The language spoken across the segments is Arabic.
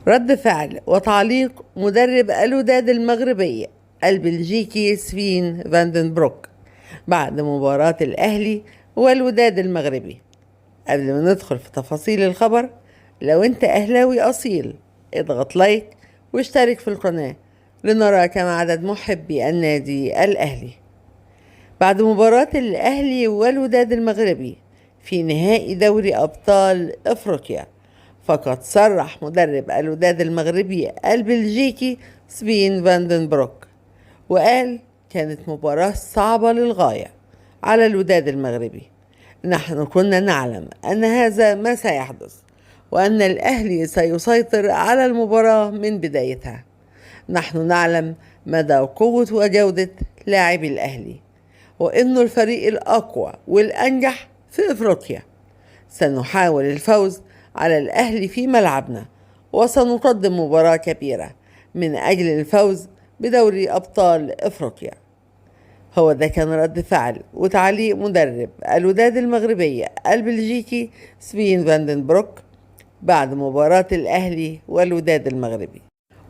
رد فعل وتعليق مدرب الوداد المغربية البلجيكي سفين فاندنبروك بعد مباراة الأهلي والوداد المغربي. قبل ما ندخل في تفاصيل الخبر، لو انت أهلاوي أصيل اضغط لايك واشترك في القناة لنرى كم عدد محبي النادي الأهلي. بعد مباراة الأهلي والوداد المغربي في نهائي دوري أبطال أفريقيا، فقد صرح مدرب الوداد المغربي البلجيكي سبين فاندنبروك وقال: كانت مباراة صعبة للغاية على الوداد المغربي. نحن كنا نعلم أن هذا ما سيحدث، وأن الأهلي سيسيطر على المباراة من بدايتها. نحن نعلم مدى قوة وجودة لاعبي الأهلي، وإنه الفريق الأقوى والأنجح في إفريقيا. سنحاول الفوز على الأهلي في ملعبنا، وسنقدم مباراة كبيرة من أجل الفوز بدوري أبطال إفريقيا. هو ده كان رد فعل وتعليق مدرب الوداد المغربية البلجيكي سبين فاندنبروك بعد مباراة الأهلي والوداد المغربي.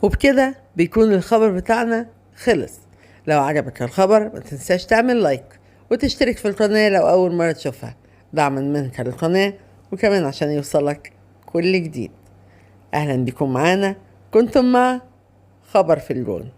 وبكده بيكون الخبر بتاعنا خلص. لو عجبك الخبر ما تنساش تعمل لايك وتشترك في القناة لو أول مرة تشوفها، دعما منك للقناة وكمان عشان يوصلك كل جديد. أهلا بكم معانا، كنتم مع خبر في الجون.